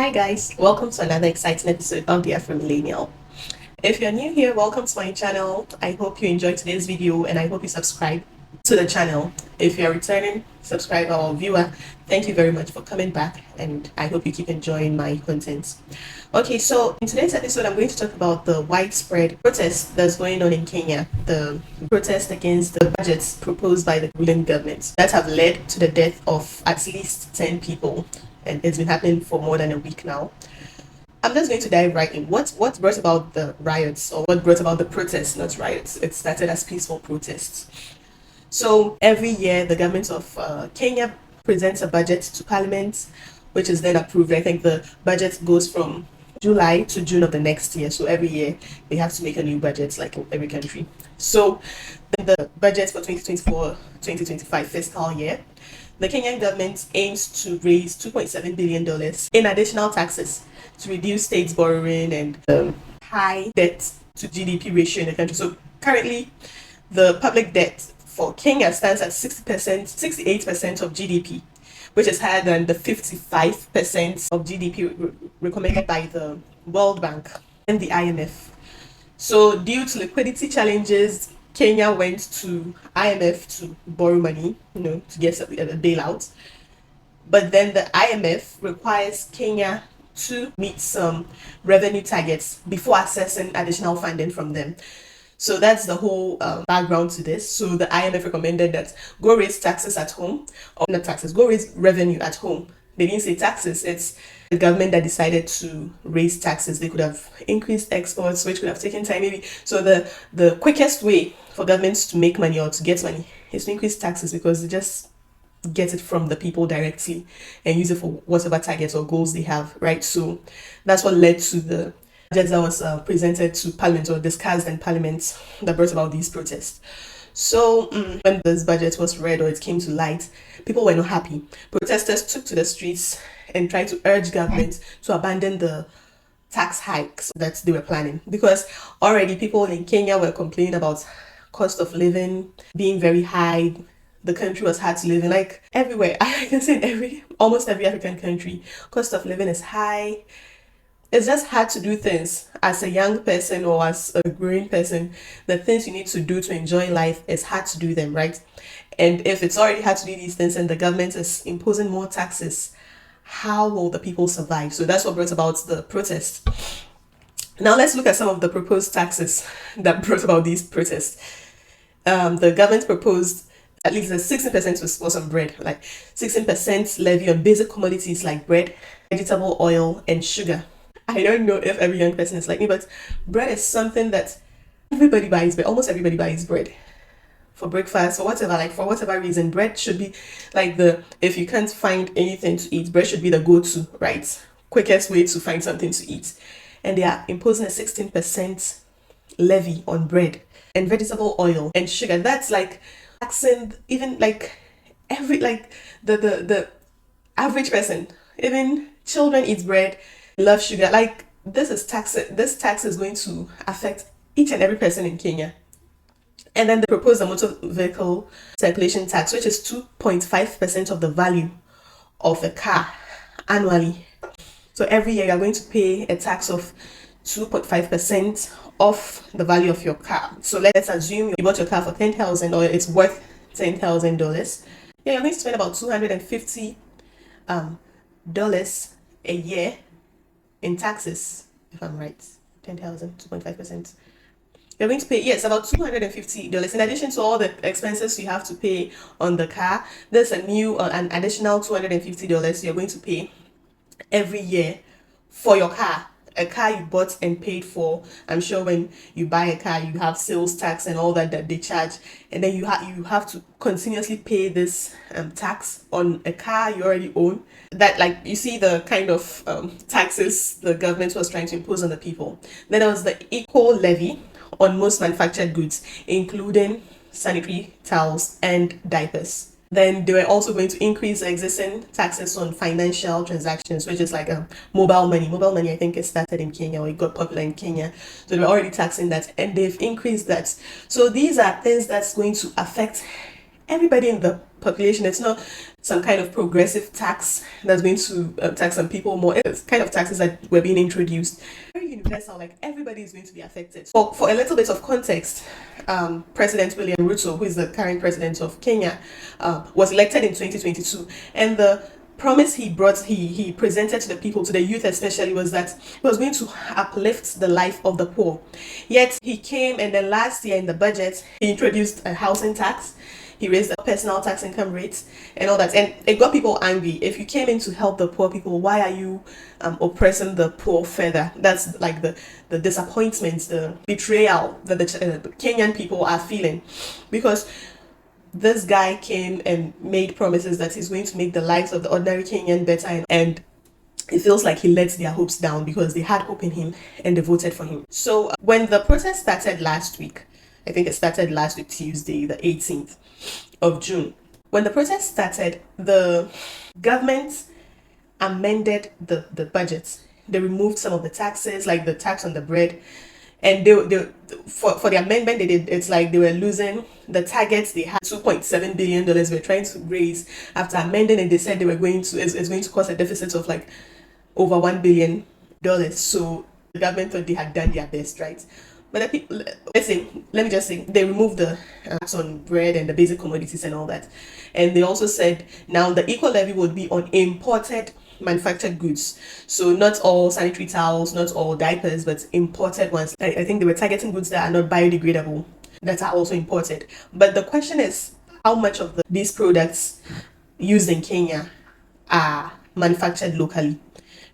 Hi guys, welcome to another exciting episode of the Afro Millennial. If you're new here, welcome to my channel. I hope you enjoyed today's video and I hope you subscribe to the channel. If you're a returning subscriber or viewer, thank you very much for coming back and I hope you keep enjoying my content. Okay, so in today's episode, I'm going to talk about the widespread protest that's going on in Kenya, the protest against the budgets proposed by the ruling government that have led to the death of at least 10 people. And it's been happening for more than a week now. I'm just going to dive right in. What brought about the riots, or what brought about the protests, not riots? It started as peaceful protests. So every year, the government of Kenya presents a budget to Parliament, which is then approved. I think the budget goes from July to June of the next year. So every year, they have to make a new budget, like in every country. So the budget for 2024-2025 fiscal year, the Kenyan government aims to raise $2.7 billion in additional taxes to reduce states' borrowing and the high debt to GDP ratio in the country. So currently, the public debt for Kenya stands at 68% of GDP, which is higher than the 55% of GDP recommended by the World Bank and the IMF. So due to liquidity challenges, Kenya went to IMF to borrow money, to get a bailout. But then the IMF requires Kenya to meet some revenue targets before accessing additional funding from them. So that's the whole background to this. So the IMF recommended that go raise taxes at home, or not taxes, go raise revenue at home. They didn't say taxes. It's the government that decided to raise taxes. They could have increased exports, which could have taken time maybe. So the quickest way for governments to make money or to get money is to increase taxes, because they just get it from the people directly and use it for whatever targets or goals they have, right? So that's what led to the budget that was presented to Parliament or discussed in Parliament that brought about these protests. So when this budget was read or it came to light, people were not happy. Protesters took to the streets and tried to urge government to abandon the tax hikes that they were planning, because already people in Kenya were complaining about cost of living being very high. The country was hard to live in, like everywhere. I can say in almost every African country, cost of living is high. It's just hard to do things as a young person or as a growing person. The things you need to do to enjoy life, is hard to do them, right? And if it's already hard to do these things and the government is imposing more taxes, how will the people survive? So that's what brought about the protest. Now let's look at some of the proposed taxes that brought about these protests. The government proposed at least a 16% was on bread, like 16% levy on basic commodities like bread, vegetable oil, and sugar. I don't know if every young person is like me, but bread is something that everybody buys. But almost everybody buys bread for breakfast or whatever. Like for whatever reason, bread should be like if you can't find anything to eat, bread should be the go-to, right? Quickest way to find something to eat. And they are imposing a 16% levy on bread and vegetable oil and sugar. That's like taxing even like the average person. Even children eat bread, love sugar. Like this tax is going to affect each and every person in Kenya. And then they proposed a motor vehicle circulation tax, which is 2.5% of the value of a car annually. So every year you're going to pay a tax of 2.5% of the value of your car. So let's assume you bought your car for $10,000 or it's worth $10,000. Yeah, you're going to spend about $250 a year in taxes, if I'm right. 10,000, 2.5%. You're going to pay, yes, about $250. In addition to all the expenses you have to pay on the car, there's an additional $250 you're going to pay every year for your car. A car you bought and paid for. I'm sure when you buy a car, you have sales tax and all that they charge, and then you have to continuously pay this tax on a car you already own. That, like, you see the kind of taxes the government was trying to impose on the people. Then there was the equal levy on most manufactured goods, including sanitary towels and diapers. Then they were also going to increase the existing taxes on financial transactions, which is like mobile money. Mobile money, I think, it started in Kenya, or it got popular in Kenya. So they were already taxing that, and they've increased that. So these are things that's going to affect everybody in the population. It's not some kind of progressive tax that's going to tax some people more. It's kind of taxes that were being introduced. Very universal, like everybody is going to be affected. For a little bit of context, President William Ruto, who is the current president of Kenya, was elected in 2022, and the promise he presented to the people, to the youth especially, was that he was going to uplift the life of the poor. Yet he came, and then last year in the budget he introduced a housing tax. He raised the personal tax income rates and all that, and it got people angry. If you came in to help the poor people, why are you oppressing the poor further? That's like the disappointment, the betrayal that the Kenyan people are feeling, because this guy came and made promises that he's going to make the lives of the ordinary Kenyan better, and it feels like he let their hopes down because they had hope in him and they voted for him. So when the protest started last week, I think it started last week, Tuesday, the 18th of June. When the protest started, the government amended the budget. They removed some of the taxes, like the tax on the bread. And for the amendment they did, it's like they were losing the targets they had. $2.7 billion they were trying to raise. After amending it, they said they were going to, it's going to cause a deficit of like over $1 billion. So the government thought they had done their best, right? But the people, let me just say, they removed the tax on bread and the basic commodities and all that. And they also said now the equal levy would be on imported manufactured goods. So not all sanitary towels, not all diapers, but imported ones. I think they were targeting goods that are not biodegradable, that are also imported. But the question is, how much of these products used in Kenya are manufactured locally?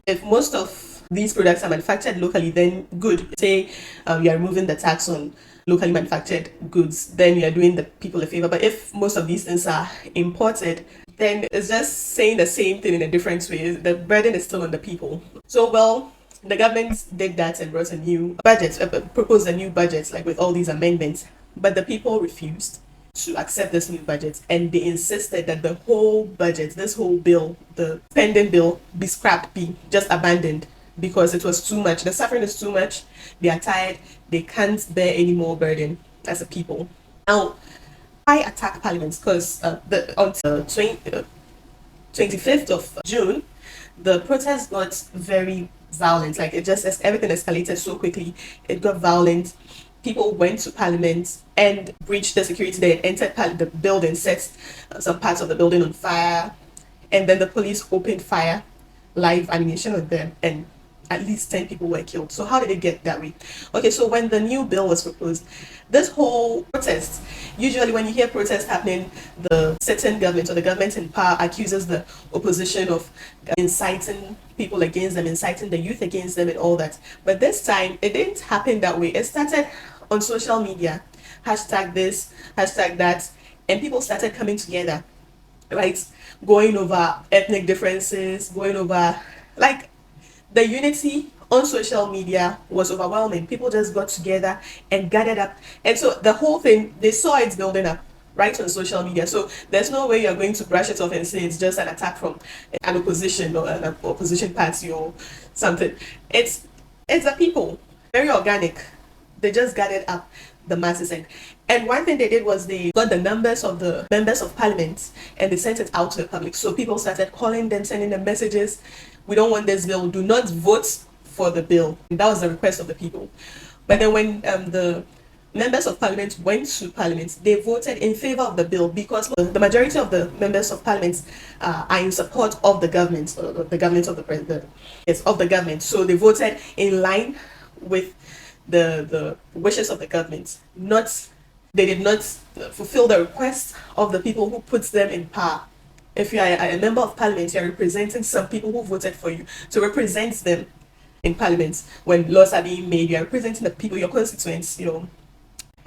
If most of these products are manufactured locally, then good. Say you are removing the tax on locally manufactured goods, then you are doing the people a favor. But if most of these things are imported, then it's just saying the same thing in a different way. The burden is still on the people. So, well, the government did that and brought a new budget, proposed a new budget, like with all these amendments. But the people refused to accept this new budget, and they insisted that the whole budget, this whole bill, the spending bill, be scrapped, be just abandoned, because it was too much. The suffering is too much. They are tired. They can't bear any more burden as a people. Now, I attack Parliament because on the 25th of June, the protest got very violent. Like everything escalated so quickly. It got violent. People went to Parliament and breached the security there and entered the building, set some parts of the building on fire, and then the police opened fire, live animation of them, and at least 10 people were killed. So how did it get that way? Okay, so when the new bill was proposed, this whole protest, usually when you hear protests happening, the certain government or the government in power accuses the opposition of inciting people against them, inciting the youth against them and all that. But this time, it didn't happen that way. It started on social media, hashtag this, hashtag that, and people started coming together, right? Going over ethnic differences, going over, like, the unity on social media was overwhelming. People just got together and gathered up. And so the whole thing, they saw it building up right on social media. So there's no way you're going to brush it off and say it's just an attack from an opposition or an opposition party or something. It's the people, very organic. They just gathered up the masses. And one thing they did was they got the numbers of the members of parliament and they sent it out to the public. So people started calling them, sending them messages. We don't want this bill. Do not vote for the bill. And that was the request of the people. But then when the members of parliament went to parliament, they voted in favor of the bill because the majority of the members of parliament are in support of the government, or the government of the president, yes, of the government. So they voted in line with the wishes of the government. They did not fulfill the request of the people who put them in power. If you are a member of parliament, you are representing some people who voted for you to represent them in parliament. When laws are being made, you are representing the people, your constituents,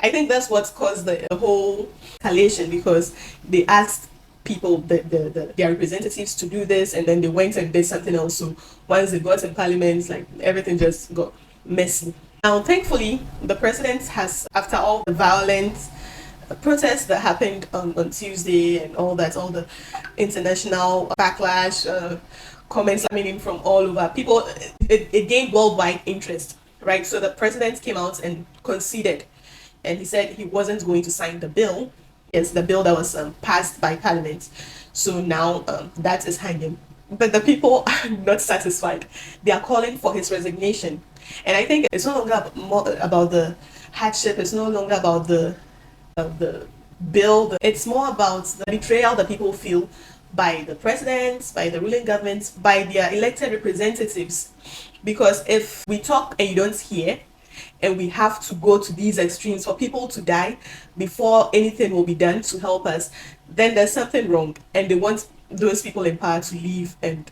I think that's what caused the whole escalation, because they asked people, their representatives, to do this, and then they went and did something else. So once they got in parliament, like, everything just got messy. Now, thankfully, the president has, after all the violent protests that happened on Tuesday and all that, all the international backlash, comments coming in from all over, people, it gained worldwide interest, right? So the president came out and conceded, and he said he wasn't going to sign the bill. Yes, the bill that was passed by parliament. So now that is hanging. But the people are not satisfied. They are calling for his resignation. And I think it's no longer more about the hardship, it's no longer about the bill. It's more about the betrayal that people feel by the presidents, by the ruling governments, by their elected representatives. Because if we talk and you don't hear, and we have to go to these extremes for people to die before anything will be done to help us, then there's something wrong. And they want those people in power to leave. And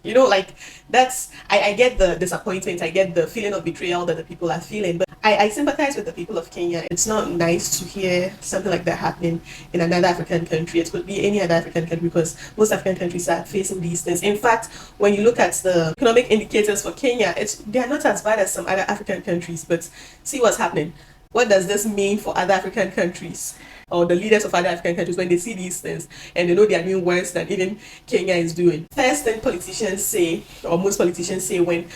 like, that's, I get the disappointment, I get the feeling of betrayal that the people are feeling, but I sympathize with the people of Kenya. It's not nice to hear something like that happening in another African country. It could be any other African country, because most African countries are facing these things. In fact, when you look at the economic indicators for Kenya, they are not as bad as some other African countries. But see what's happening. What does this mean for other African countries, or the leaders of other African countries, when they see these things and they know they are doing worse than even Kenya is doing? First thing politicians say, or most politicians say, when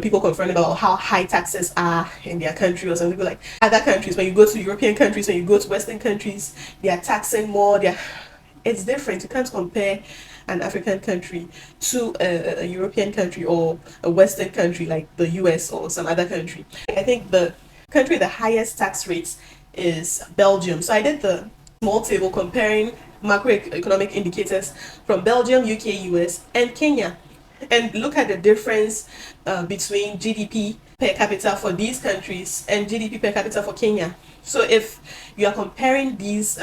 people confront about how high taxes are in their country, or something like other countries, when you go to European countries, when you go to Western countries, they are taxing more. It's different. You can't compare an African country to a European country or a Western country like the US or some other country. I think the country with the highest tax rates is Belgium. So I did the small table comparing macroeconomic indicators from Belgium, UK, US, and Kenya, and look at the difference between GDP per capita for these countries and GDP per capita for Kenya. So if you are comparing these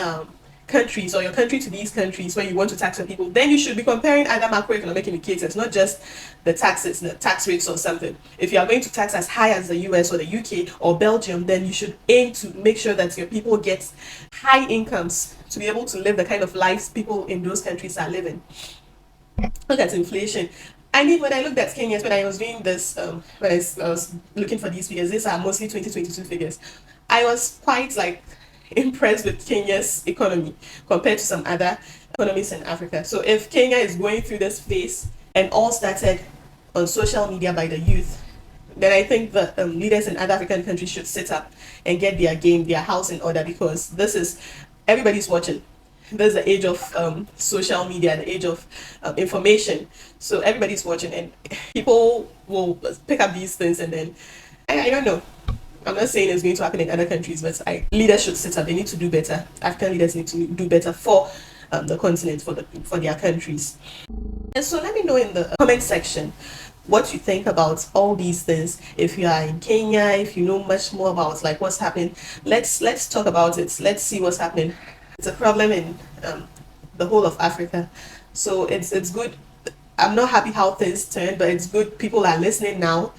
countries, or your country to these countries, when you want to tax your people, then you should be comparing other macroeconomic indicators, not just the taxes, the tax rates or something. If you are going to tax as high as the US or the UK or Belgium, then you should aim to make sure that your people get high incomes to be able to live the kind of lives people in those countries are living. Look at inflation. I mean, when I looked at Kenya, when I was doing this, when I was looking for these figures, these are mostly 2022 figures. I was quite like impressed with Kenya's economy compared to some other economies in Africa. So if Kenya is going through this phase, and all started on social media by the youth, then I think the leaders in other African countries should sit up and get their house in order, because everybody's watching. There's the age of social media, the age of information. So everybody's watching, and people will pick up these things, and then I don't know. I'm not saying it's going to happen in other countries, but leaders should sit up. They need to do better. African leaders need to do better for the continent, for their countries. And so let me know in the comment section what you think about all these things. If you are in Kenya, if you know much more about like what's happening, let's talk about it. Let's see what's happening. It's a problem in the whole of Africa. So it's good. I'm not happy how things turned, but it's good people are listening now.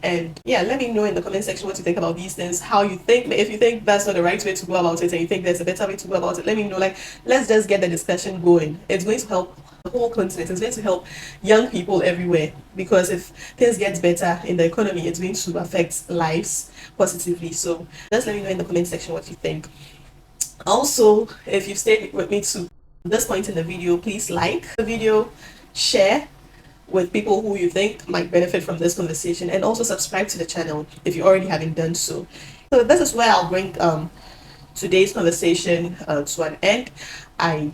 And yeah, let me know in the comment section what you think about these things, how you think. If you think that's not the right way to go about it, and you think there's a better way to go about it, let me know. Like, let's just get the discussion going. It's going to help the whole continent. It's going to help young people everywhere, because if things get better in the economy, it's going to affect lives positively. So just let me know in the comment section what you think. Also, if you've stayed with me to this point in the video, please like the video, share with people who you think might benefit from this conversation, and also subscribe to the channel if you already haven't done so. So this is where I'll bring today's conversation to an end. I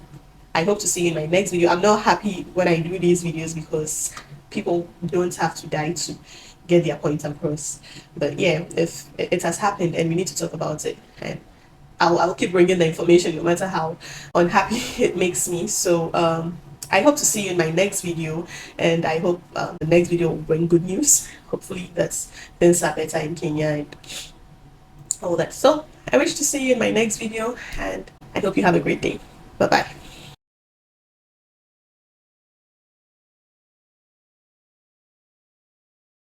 hope to see you in my next video. I'm not happy when I do these videos because people don't have to die to get their point across. But yeah, if it has happened and we need to talk about it, and I'll keep bringing the information no matter how unhappy it makes me. So I hope to see you in my next video, and I hope the next video will bring good news. Hopefully that things are better in Kenya and all that. So I wish to see you in my next video, and I hope you have a great day. Bye bye.